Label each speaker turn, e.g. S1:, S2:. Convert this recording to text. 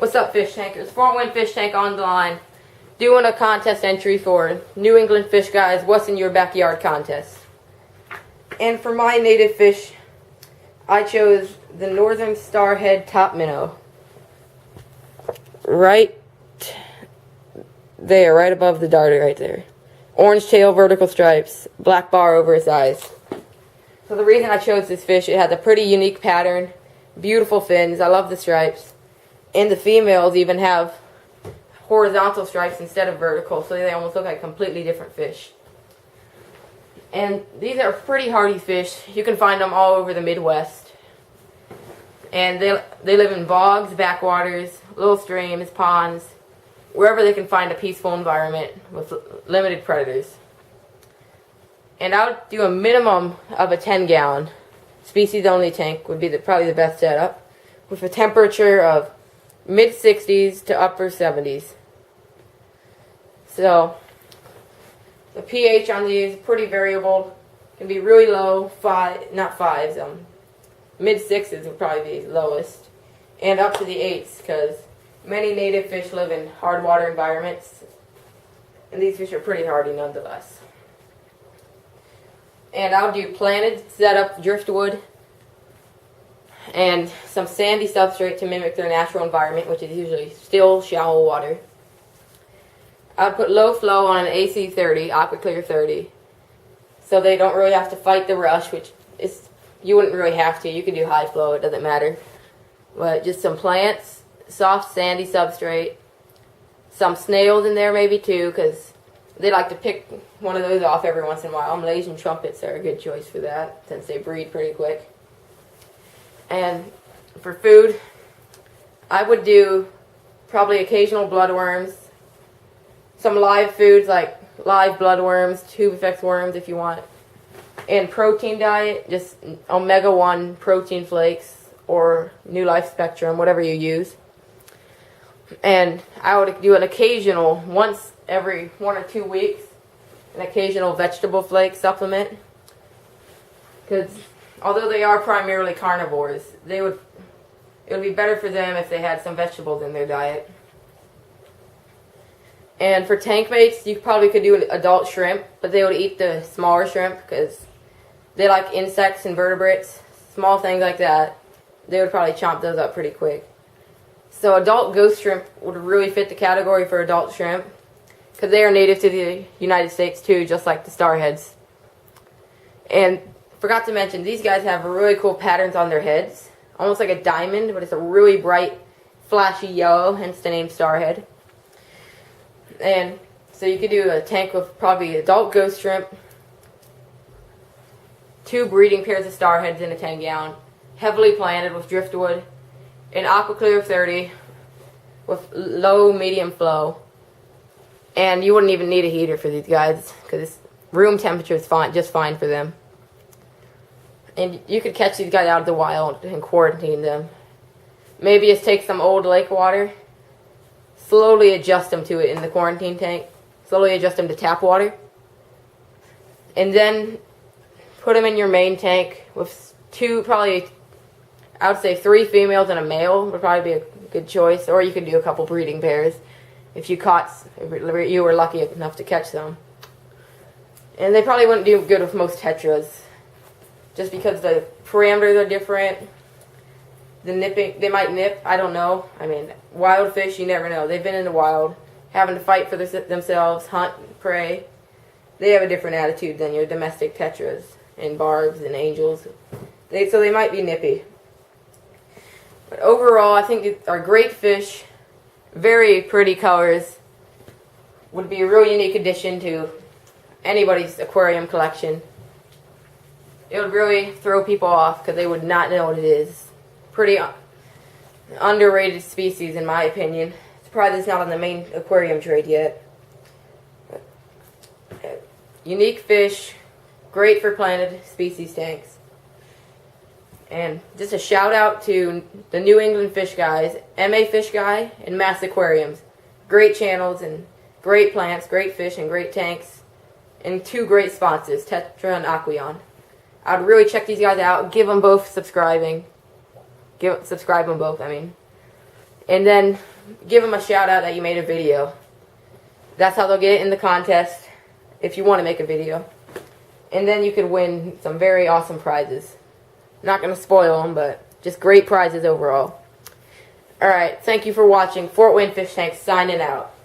S1: What's up, fish tankers? Fort Wayne Fish Tank on the line, doing a contest entry for New England Fish Guys What's in Your Backyard contest. And for my native fish, I chose the northern starhead top minnow. Right there, right above the darter right there. Orange tail, vertical stripes, black bar over its eyes. So the reason I chose this fish, it has a pretty unique pattern, beautiful fins, I love the stripes. And the females even have horizontal stripes instead of vertical, so they almost look like completely different fish. And these are pretty hardy fish. You can find them all over the Midwest. And they live in bogs, backwaters, little streams, ponds, wherever they can find a peaceful environment with limited predators. And I would do a minimum of a 10-gallon species-only tank would be probably the best setup, with a temperature of mid-60s to upper 70s. So the pH on these is pretty variable. Can be really low, mid-6s would probably be lowest, and up to the 8s, because many native fish live in hard water environments, and these fish are pretty hardy nonetheless. And I'll do planted setup driftwood and some sandy substrate to mimic their natural environment, which is usually still, shallow water. I'll put low flow on an AC 30, AquaClear 30, so they don't really have to fight the rush, which is, you wouldn't really have to. You can do high flow, it doesn't matter. But just some plants, soft sandy substrate, some snails in there maybe too, because they like to pick one of those off every once in a while. Malaysian trumpets are a good choice for that, since they breed pretty quick. And for food, I would do probably occasional bloodworms, some live foods like live bloodworms, tube effects worms if you want, and protein diet, just omega-1 protein flakes or New Life Spectrum, whatever you use. And I would do an occasional, once every 1 or 2 weeks, an occasional vegetable flake supplement, because although they are primarily carnivores, it would be better for them if they had some vegetables in their diet. And for tank mates, you probably could do an adult shrimp, but they would eat the smaller shrimp because they like insects and vertebrates, small things like that. They would probably chomp those up pretty quick. So adult ghost shrimp would really fit the category for adult shrimp, because they are native to the United States too, just like the starheads. And forgot to mention, these guys have really cool patterns on their heads, almost like a diamond, but it's a really bright, flashy yellow, hence the name starhead. And so you could do a tank with probably adult ghost shrimp, 2 breeding pairs of starheads in a 10-gallon, heavily planted with driftwood, an AquaClear 30 with low, medium flow. And you wouldn't even need a heater for these guys, because room temperature is fine, just fine for them. And you could catch these guys out of the wild and quarantine them. Maybe just take some old lake water, slowly adjust them to it in the quarantine tank, slowly adjust them to tap water, and then put them in your main tank with 2, probably, I would say 3 females and a male would probably be a good choice, or you could do a couple breeding pairs if you were lucky enough to catch them. And they probably wouldn't do good with most tetras, just because the parameters are different. The nipping, they might nip, I don't know. I mean, wild fish, you never know. They've been in the wild, having to fight for themselves, hunt, prey. They have a different attitude than your domestic tetras and barbs and angels. So they might be nippy. But overall, I think they are great fish, very pretty colors, would be a real unique addition to anybody's aquarium collection. It would really throw people off because they would not know what it is. Pretty underrated species in my opinion. Surprised it's not on the main aquarium trade yet. Unique fish, great for planted species tanks. And just a shout out to the New England Fish Guys, MaFishGuy and MassAquariums. Great channels and great plants, great fish and great tanks. And 2 great sponsors, Tetra and Aqueon. I'd really check these guys out. Give them both subscribe them both, I mean. and then give them a shout out that you made a video. That's how they'll get it in the contest if you want to make a video. And then you could win some very awesome prizes. Not going to spoil them, but just great prizes overall. Alright, thank you for watching. Fort Wayne Fish Tank signing out.